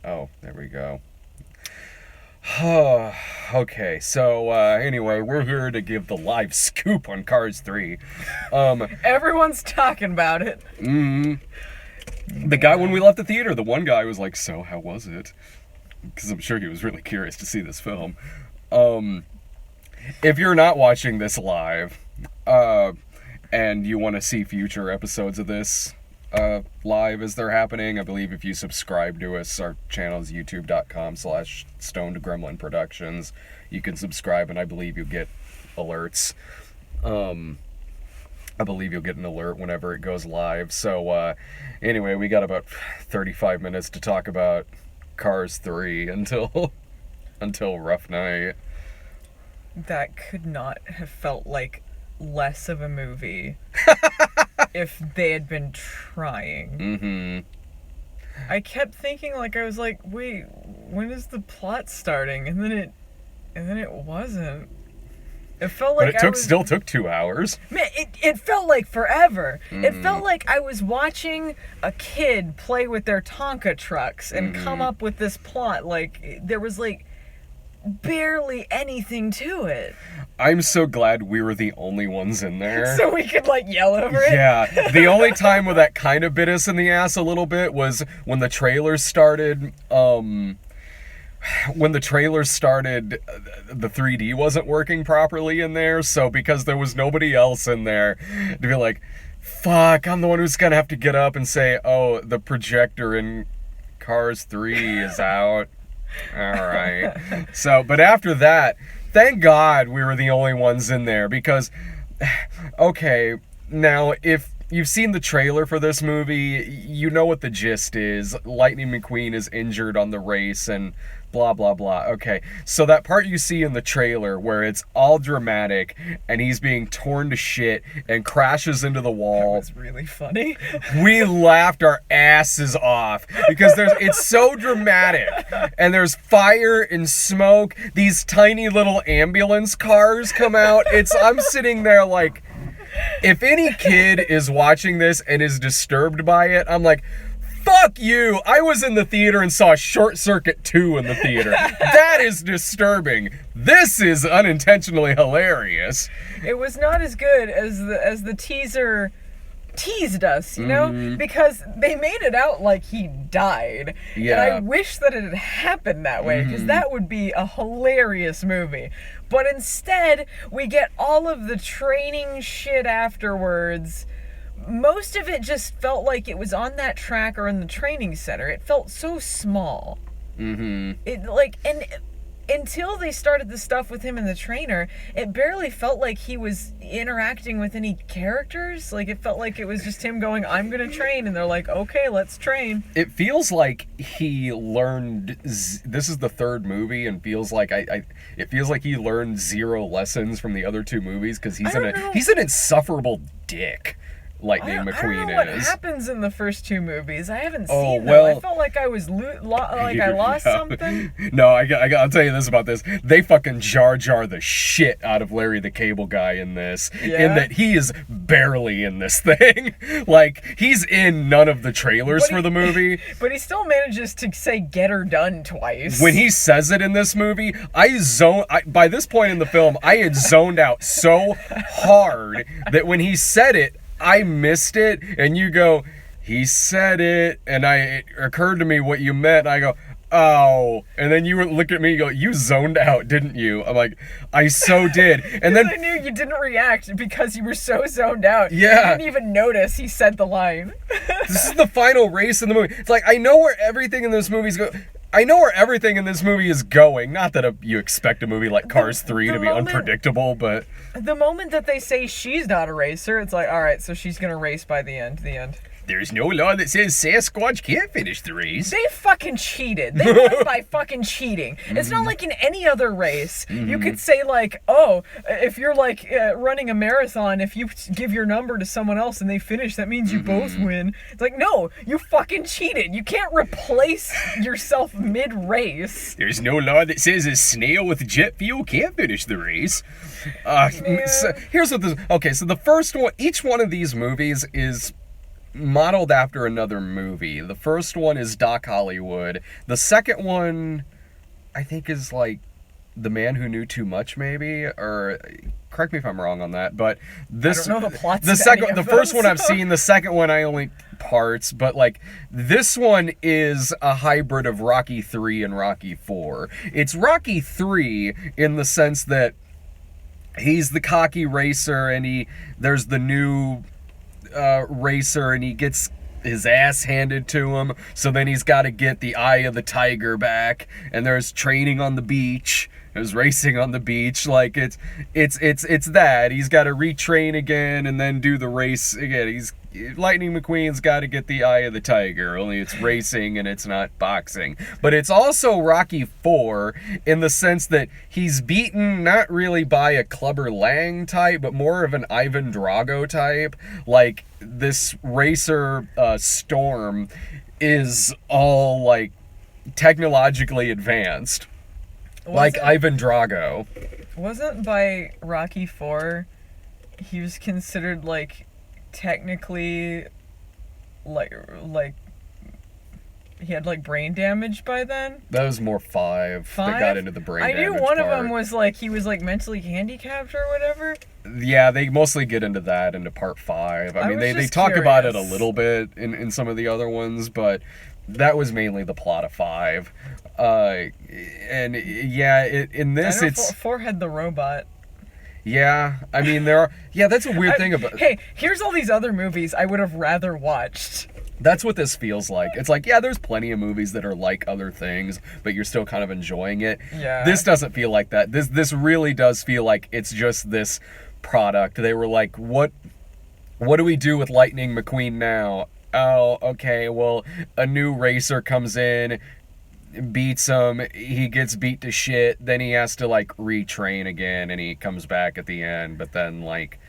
Oh, there we go. Okay, so anyway, we're here to give the live scoop on Cars 3. Everyone's talking about it. The guy, when we left the theater, the one guy was like, so how was it? Because I'm sure he was really curious to see this film. If you're not watching this live, and you want to see future episodes of this live as they're happening, I believe if you subscribe to us, our channel is youtube.com/stonedgremlin productions. You can subscribe, and I believe you get alerts. I believe you'll get an alert whenever it goes live. So anyway, we got about 35 minutes to talk about Cars 3 until Rough Night. That could not have felt like less of a movie if they had been trying. I kept thinking, like, I was like, wait, when is the plot starting? And then it wasn't. It felt like Still took 2 hours. Man, it felt like forever. It felt like I was watching a kid play with their Tonka trucks and come up with this plot. Like, there was, like, barely anything to it. I'm so glad we were the only ones in there. So we could, like, yell over it? Yeah. The only time where that kind of bit us in the ass a little bit was when the trailers started. When the trailers started, the 3D wasn't working properly in there, so because there was nobody else in there, to be like, fuck, I'm the one who's gonna have to get up and say, oh, the projector in Cars 3 is out. Alright. So, but after that, thank God we were the only ones in there, because, okay, now, if you've seen the trailer for this movie, you know what the gist is. Lightning McQueen is injured on the race, and blah, blah, blah. Okay, so that part you see in the trailer where it's all dramatic and he's being torn to shit and crashes into the wall. That was really funny. We laughed our asses off because it's so dramatic. And there's fire and smoke. These tiny little ambulance cars come out. I'm sitting there like, if any kid is watching this and is disturbed by it, I'm like, fuck you! I was in the theater and saw Short Circuit 2 in the theater. That is disturbing. This is unintentionally hilarious. It was not as good as the teaser teased us, you know? Because they made it out like he died. Yeah. And I wish that it had happened that way, because that would be a hilarious movie. But instead, we get all of the training shit afterwards. Most of it just felt like it was on that track or in the training center. It felt so small. Until they started the stuff with him in the trainer, it barely felt like he was interacting with any characters. Like, it felt like it was just him going, I'm gonna train, and they're like, okay, let's train. It feels like he learned, this is the third movie, and feels like it feels like he learned 0 lessons from the other 2 movies, because he's an insufferable dick. Lightning McQueen is. I don't know what happens in the first 2 movies. I haven't seen them. I felt like I was I lost something. No, I'll tell you this about this. They fucking Jar Jar the shit out of Larry the Cable Guy in this. Yeah? In that he is barely in this thing. Like, he's in none of the trailers for the movie. But he still manages to say "get her done" twice. When he says it in this movie, by this point in the film, I had zoned out so hard that when he said it, I missed it, and you go, he said it, and it occurred to me what you meant, and I go, oh, and then you look at me and go, you zoned out, didn't you? I'm like, I so did. And then I knew you didn't react because you were so zoned out. Yeah. You didn't even notice he said the line. This is the final race in the movie. It's like, I know where everything in this movie is going. Not that you expect a movie like Cars 3 to be unpredictable, but the moment that they say she's not a racer, it's like, all right, so she's going to race by the end. There's no law that says Sasquatch can't finish the race. They fucking cheated. They won by fucking cheating. It's not like in any other race. You could say, like, oh, if you're, like, running a marathon, if you give your number to someone else and they finish, that means you both win. It's like, no, you fucking cheated. You can't replace yourself mid-race. There's no law that says a snail with jet fuel can't finish the race. So here's what this... Okay, so the first one... Each one of these movies is modeled after another movie. The first one is Doc Hollywood. The second one, I think, is like The Man Who Knew Too Much, maybe, or correct me if I'm wrong on that. But this, I don't know the plots. the first one I've seen. The second one I only parts. But like this one is a hybrid of Rocky 3 and Rocky 4. It's Rocky 3 in the sense that he's the cocky racer, and there's the new racer, and he gets his ass handed to him, so then he's got to get the eye of the tiger back, and there's training on the beach, there's racing on the beach, like it's that he's got to retrain again and then do the race again. Lightning McQueen's got to get the eye of the tiger, only it's racing and it's not boxing. But it's also Rocky 4 in the sense that he's beaten not really by a Clubber Lang type, but more of an Ivan Drago type. Like, this racer, Storm, is all, like, technologically advanced. Ivan Drago. Wasn't by Rocky 4, he was considered, like, technically, like he had like brain damage by then? That was more 5 that got into the brain damage. I knew one of them was like he was like mentally handicapped or whatever. Yeah, they mostly get into that into part 5. I mean, they talk about it a little bit in some of the other ones, but that was mainly the plot of 5. And yeah, in this it's 4 had the robot. Yeah, I mean, there are... Yeah, that's a weird thing about... Hey, here's all these other movies I would have rather watched. That's what this feels like. It's like, yeah, there's plenty of movies that are like other things, but you're still kind of enjoying it. Yeah. This doesn't feel like that. This really does feel like it's just this product. They were like, what do we do with Lightning McQueen now? Oh, okay, well, a new racer comes in, beats him, he gets beat to shit, then he has to like retrain again, and he comes back at the end, but then like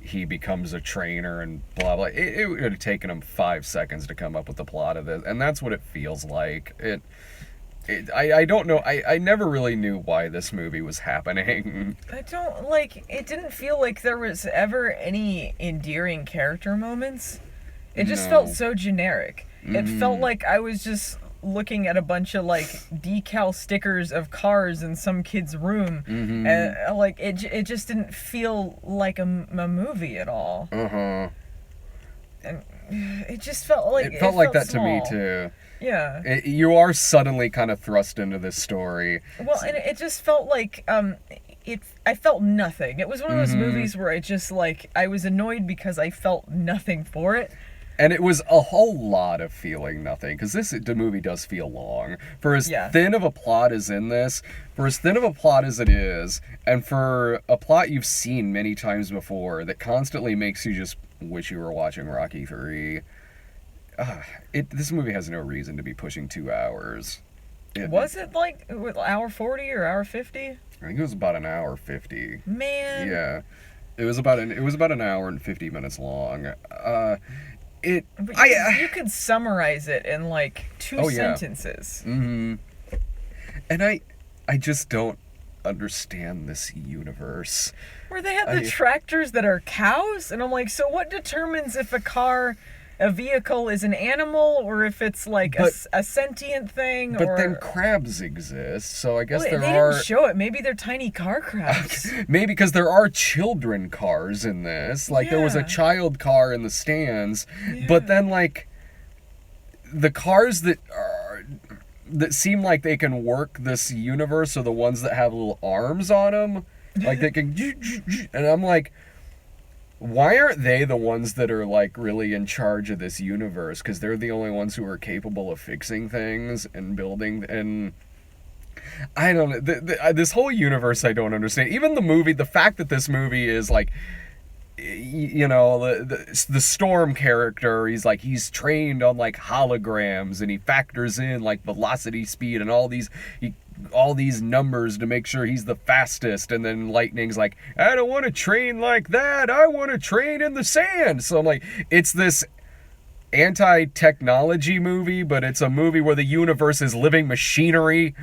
he becomes a trainer and blah blah. It would have taken him 5 seconds to come up with the plot of this, and that's what it feels like. I don't know, I never really knew why this movie was happening. It didn't feel like there was ever any endearing character moments. It just felt so generic. It felt like I was just looking at a bunch of like decal stickers of cars in some kid's room, and like it just didn't feel like a movie at all. And it just felt like it felt like that small. To me too. Yeah, you are suddenly kind of thrust into this story. Well, and it just felt like I felt nothing. It was one of those movies where I was annoyed because I felt nothing for it. And it was a whole lot of feeling nothing, because the movie does feel long. For as thin of a plot as in this, for as thin of a plot as it is, and for a plot you've seen many times before that constantly makes you just wish you were watching Rocky 3, this movie has no reason to be pushing 2 hours. Was it like hour 40 or hour 50? I think it was about an hour 50. Man. Yeah. It was about an hour and 50 minutes long. You could summarize it in like 2 sentences. And I just don't understand this universe. Where they have the tractors that are cows, and I'm like, so what determines if a vehicle is an animal, or if it's like a sentient thing? But then crabs exist, so I guess they didn't show it. Maybe they're tiny car crabs. Maybe because there are children cars in this. Like there was a child car in the stands, but then like the cars that seem like they can work this universe are the ones that have little arms on them, like they can. And I'm like, why aren't they the ones that are like really in charge of this universe? Because they're the only ones who are capable of fixing things and building. And I don't know, this whole universe I don't understand. Even the movie, the fact that this movie is like, you know, the Storm character, he's trained on like holograms, and he factors in like velocity, speed, and all these numbers to make sure he's the fastest. And then Lightning's like, I don't want to train like that, I want to train in the sand. So I'm like, it's this anti-technology movie, but it's a movie where the universe is living machinery.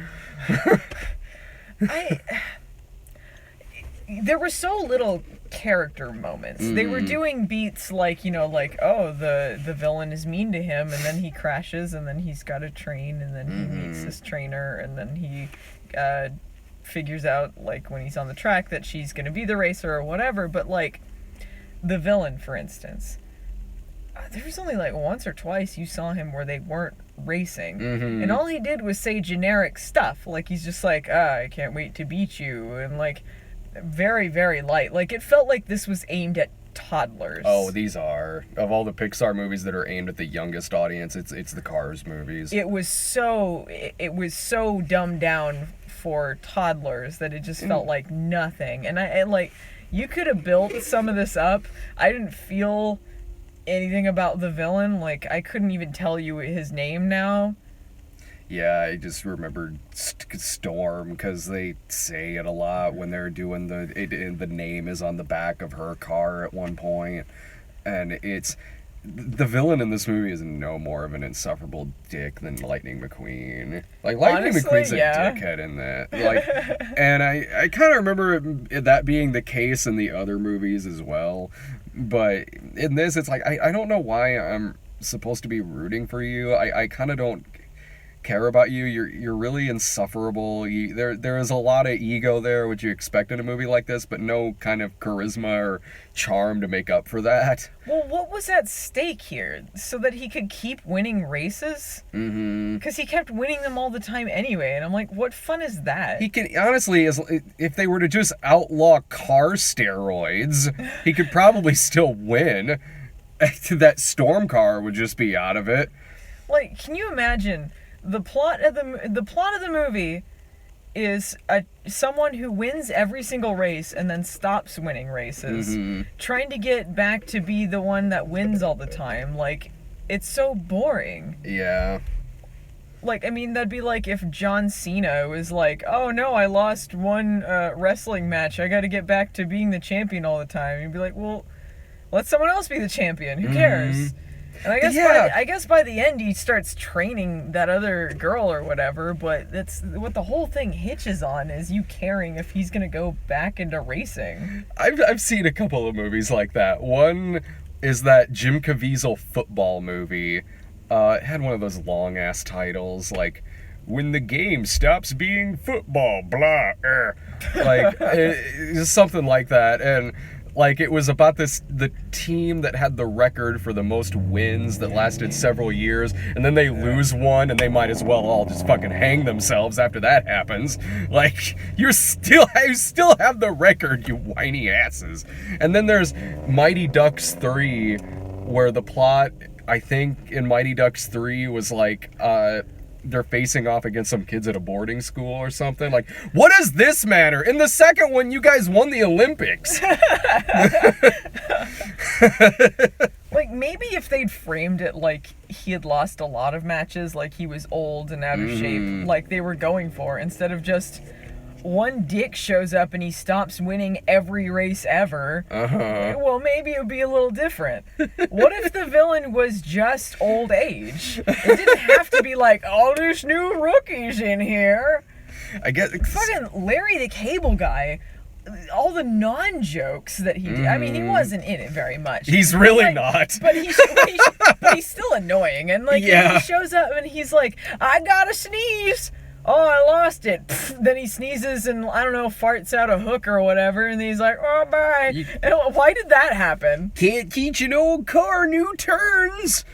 There was so little character moments. They were doing beats like, like, oh, the villain is mean to him, and then he crashes, and then he's got to train, and then he meets this trainer, and then he figures out, like, when he's on the track that she's going to be the racer or whatever. But, like, the villain, for instance, there was only, like, once or twice you saw him where they weren't racing. And all he did was say generic stuff. Like, he's just like, I can't wait to beat you. And, like, very, very light. Like, it felt like this was aimed at toddlers. Oh, these are. Of all the Pixar movies that are aimed at the youngest audience, it's the Cars movies. It was so dumbed down for toddlers that it just felt like nothing. And I like, you could have built some of this up. I didn't feel anything about the villain. Like, I couldn't even tell you his name now. Yeah, I just remembered Storm because they say it a lot when they're doing the name is on the back of her car at one point, and it's the villain in this movie is no more of an insufferable dick than Lightning McQueen. Like, Lightning McQueen's a dickhead in that. Like, and I kind of remember that being the case in the other movies as well, but in this it's like I don't know why I'm supposed to be rooting for you. I kind of don't care about you. You're really insufferable. There is a lot of ego there, which you expect in a movie like this, but no kind of charisma or charm to make up for that. Well, what was at stake here? So that he could keep winning races? Because he kept winning them all the time anyway, and I'm like, what fun is that? He can, honestly, if they were to just outlaw car steroids, he could probably still win. That Storm car would just be out of it. Like, can you imagine? The plot of the movie is someone who wins every single race and then stops winning races, trying to get back to be the one that wins all the time. Like, it's so boring. Yeah. Like, I mean, that'd be like if John Cena was like, oh no, I lost one wrestling match, I gotta get back to being the champion all the time. You'd be like, well, let someone else be the champion, who cares? And I guess by the end he starts training that other girl or whatever, but that's what the whole thing hitches on, is you caring if he's gonna go back into racing. I've seen a couple of movies like that. One is that Jim Caviezel football movie. It had one of those long ass titles like "When the Game Stops Being Football," blah. Like it's something like that, and. Like, it was about the team that had the record for the most wins that lasted several years, and then they lose one, and they might as well all just fucking hang themselves after that happens. Like, you still have the record, you whiny asses. And then there's Mighty Ducks 3, where the plot, I think, in Mighty Ducks 3 was like, they're facing off against some kids at a boarding school or something. Like, what does this matter? In the second one, you guys won the Olympics. Like, maybe if they'd framed it like he had lost a lot of matches, like he was old and out of shape, like they were going for, instead of just one dick shows up and he stops winning every race ever, well, maybe it would be a little different. What if the villain was just old age? It didn't have to be like, all these new rookies in here. I guess fucking Larry the Cable Guy, all the non-jokes that he did. I mean, he wasn't in it very much. He's really not. But he's still annoying. And like, he shows up and he's like, I gotta sneeze. Oh, I lost it. Pfft. Then he sneezes and, I don't know, farts out a hook or whatever, and he's like, oh, bye. And why did that happen? Can't teach an old car new turns.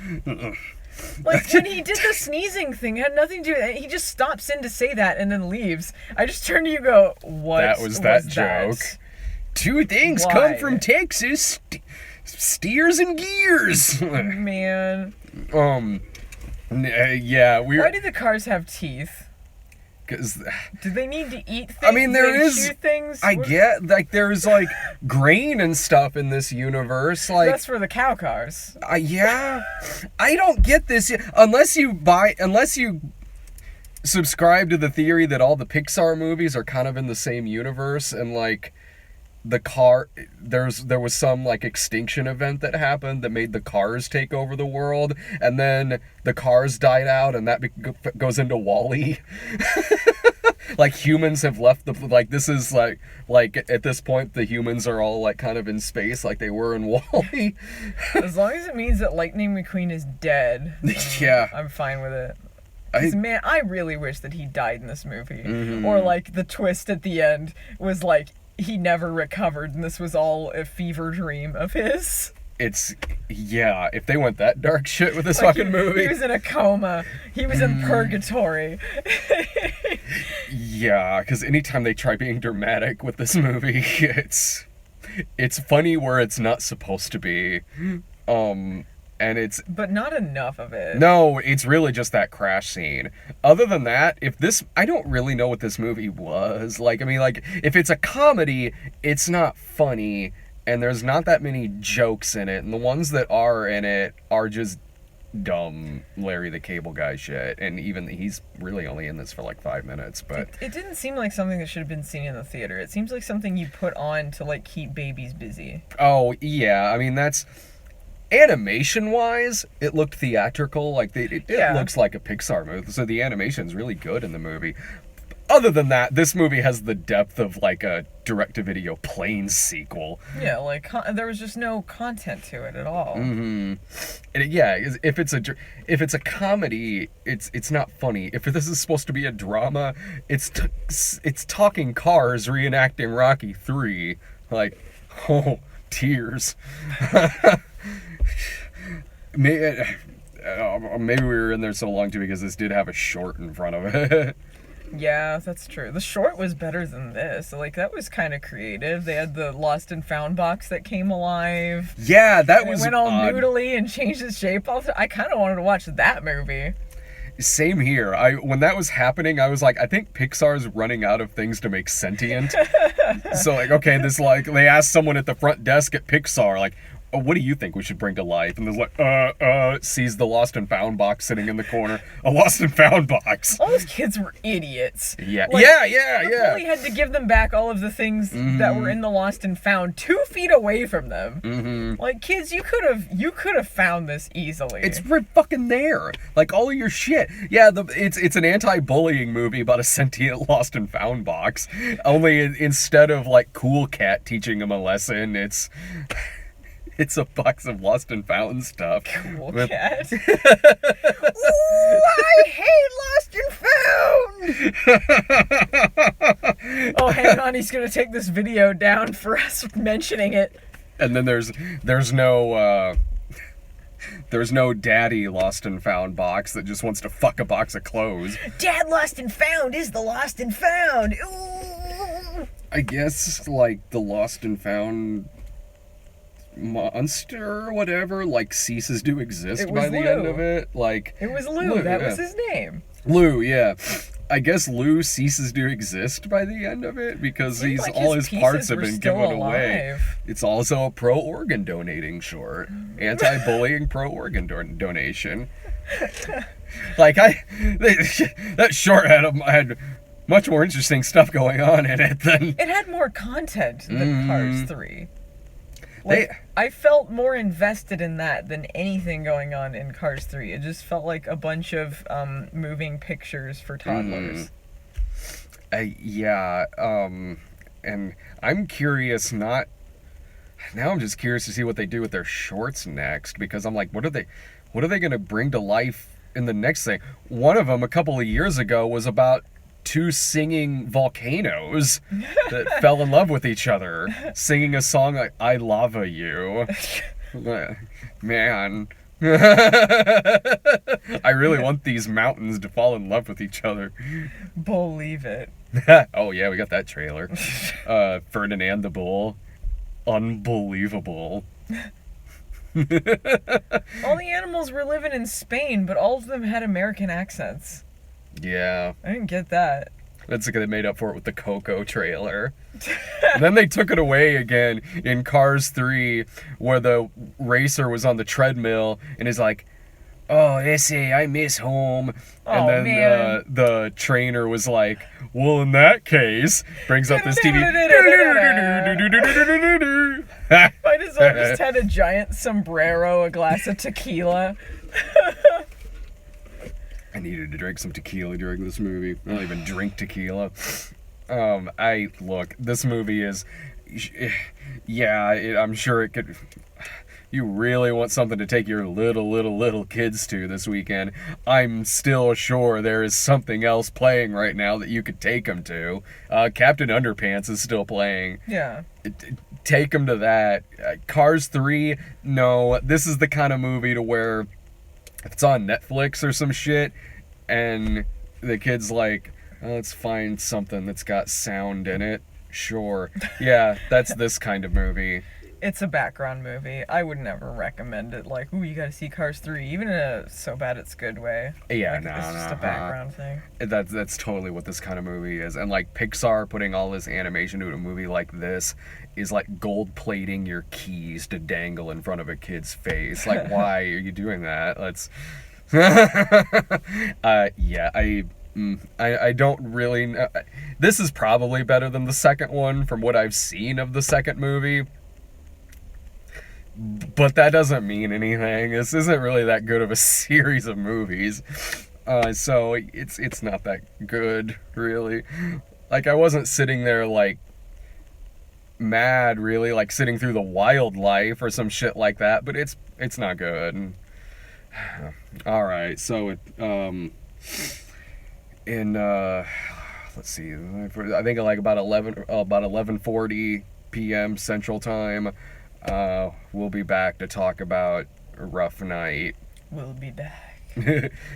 Like, when he did the sneezing thing, it had nothing to do with it. He just stops in to say that and then leaves. I just turned to you and go, what that was that joke? Two things come from Texas. Steers and gears. Man. Yeah. Why do the cars have teeth? Do they need to eat things? I mean, there is. Chew things? I get, like, there's like grain and stuff in this universe. Like, that's for the cow cars. Yeah, I don't get this unless you subscribe to the theory that all the Pixar movies are kind of in the same universe, and like there was some like extinction event that happened that made the cars take over the world, and then the cars died out, and that goes into WALL-E. Like humans have left the, like this is like at this point the humans are all like kind of in space like they were in Wall-E. As long as it means that Lightning McQueen is dead, Yeah. I'm fine with it. 'Cause, man, I really wish that he died in this movie. Or like the twist at the end was like he never recovered and this was all a fever dream of his. It's, yeah, if they went that dark shit with this Like fucking movie. He was in a coma. He was in purgatory. Yeah, because anytime they try being dramatic with this movie, it's funny where it's not supposed to be. And it's... But not enough of it. No, it's really just that crash scene. Other than that, if this... I don't really know what this movie was. Like, I mean, like, if it's a comedy, it's not funny, and there's not that many jokes in it, and the ones that are in it are just dumb Larry the Cable Guy shit, and even he's really only in this for like 5 minutes, but... It didn't seem like something that should have been seen in the theater. It seems like something you put on to, like, keep babies busy. Oh, yeah, I mean, that's... Animation-wise, it looked theatrical, like, it looks like a Pixar movie, so the animation's really good in the movie. Other than that, this movie has the depth of, like, a direct-to-video Planes sequel. Yeah, like, there was just no content to it at all. Mm-hmm. And yeah, if it's a comedy, it's not funny. If this is supposed to be a drama, it's talking cars reenacting Rocky 3. Like, oh, tears. Maybe we were in there so long, too, because this did have a short in front of it. Yeah, that's true. The short was better than this. Like, that was kind of creative. They had the Lost and Found box that came alive. Yeah, that was It went all odd. noodly and changed its shape. I kind of wanted to watch that movie. Same here. When that was happening, I was like, I think Pixar's running out of things to make sentient. So, like, okay, this, like, they asked someone at the front desk at Pixar, like, oh, what do you think we should bring to life? And there's like, sees the Lost and Found box sitting in the corner. A Lost and Found box. All those kids were idiots. Yeah, like, yeah. Really had to give them back all of the things that were in the Lost and Found 2 feet away from them. Mm-hmm. Like, kids, you could have found this easily. It's right fucking there. Like, all of your shit. Yeah, it's an anti-bullying movie about a sentient Lost and Found box. Only instead of, like, Cool Cat teaching him a lesson, it's a box of Lost and Found stuff. Cool Cat. Ooh, I hate Lost and Found! Oh, hang on, he's gonna take this video down for us mentioning it. And then there's no daddy Lost and Found box that just wants to fuck a box of clothes. Dad Lost and Found is the Lost and Found. Ooh. I guess, like, the Lost and Found monster or whatever, like, ceases to exist by the end of it. Like, it was Lou. That was his name. Lou, yeah. I guess Lou ceases to exist by the end of it because all his parts have been given away. It's also a pro-organ donating short. Anti-bullying pro-organ donation. Like, that short had much more interesting stuff going on in it than... It had more content than Cars 3. Like, I felt more invested in that than anything going on in Cars 3. It just felt like a bunch of moving pictures for toddlers. Yeah, and I'm curious, now I'm just curious to see what they do with their shorts next, because I'm like, what are they going to bring to life in the next thing? One of them, a couple of years ago, was about 2 singing volcanoes that fell in love with each other, singing a song like "I Lava You." Man, I really want these mountains to fall in love with each other. Believe it. Oh yeah, we got that trailer. Ferdinand the Bull, unbelievable. All the animals were living in Spain, but all of them had American accents. Yeah. I didn't get that. That's like they made up for it with the Coco trailer. And then they took it away again in Cars 3, where the racer was on the treadmill and is like, "Oh, Essie, I miss home." And then man. The trainer was like, "Well, in that case," brings up this TV. Might as well just had a giant sombrero, a glass of tequila. needed to drink some tequila during this movie. I don't even drink tequila. Look, this movie is, yeah, I'm sure it could. You really want something to take your little kids to this weekend. I'm still sure there is something else playing right now that you could take them to. Captain Underpants is still playing. Yeah. Take them to that. Cars 3, no. This is the kind of movie to where if it's on Netflix or some shit and the kid's like, oh, let's find something that's got sound in it. Sure. Yeah, that's this kind of movie. It's a background movie. I would never recommend it. Like, ooh, you gotta see Cars 3, even in a so bad it's good way. Yeah, like, no, it's just a background thing. That's totally what this kind of movie is. And like Pixar putting all this animation into a movie like this is like gold plating your keys to dangle in front of a kid's face. Like, why are you doing that? Let's. Yeah, I don't really know. This is probably better than the second one from what I've seen of the second movie. But that doesn't mean anything. This isn't really that good of a series of movies. So it's not that good, really. Like, I wasn't sitting there, like, mad, really, like, sitting through The Wildlife or some shit like that, but it's not good. Alright, so let's see, I think like about 11:40 p.m. Central Time, we'll be back to talk about Rough Night. We'll be back.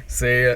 See ya.